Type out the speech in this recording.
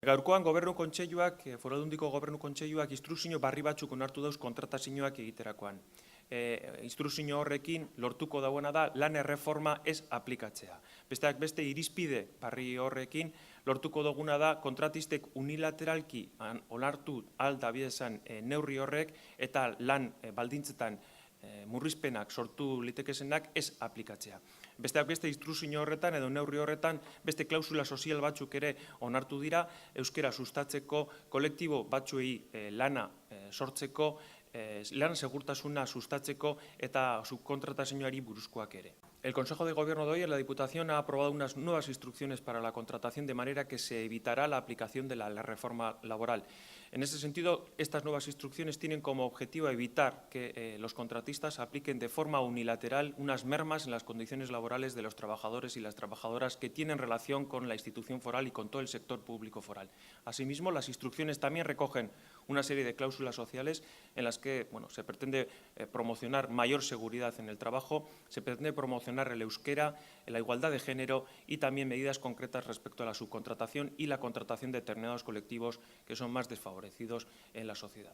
Gaurkoan Gobernu Kontseiluak, Foru Aldundiko Gobernu Kontseiluak instrukzio berri batzuk onartu dauz kontratazioak egiterakoan. Instrukzio horrekin lortuko dagoena da lan erreforma ez aplikatzea. Besteak beste irizpide berri horrekin lortuko duguna da kontratistek unilateralki onartu aldabidezan neurri horrek eta lan baldintzetan murrizpenak sortu litekezenak ez aplikatzea. Besteak beste instrukzio horretan edo neurri horretan beste klausula sozial batzuk ere onartu dira euskera sustatzeko, kolektibo batzuei lana sortzeko, lan segurtasuna sustatzeko eta subkontratazioari buruzkoak ere. El Consejo de Gobierno de hoy en la Diputación ha aprobado unas nuevas instrucciones para la contratación de manera que se evitará la aplicación de la reforma laboral. En ese sentido, estas nuevas instrucciones tienen como objetivo evitar que los contratistas apliquen de forma unilateral unas mermas en las condiciones laborales de los trabajadores y las trabajadoras que tienen relación con la institución foral y con todo el sector público foral. Asimismo, las instrucciones también recogen una serie de cláusulas sociales en las que se pretende promocionar mayor seguridad en el trabajo, se pretende promocionar el euskera, la igualdad de género y también medidas concretas respecto a la subcontratación y la contratación de determinados colectivos que son más desfavorecidos en la sociedad.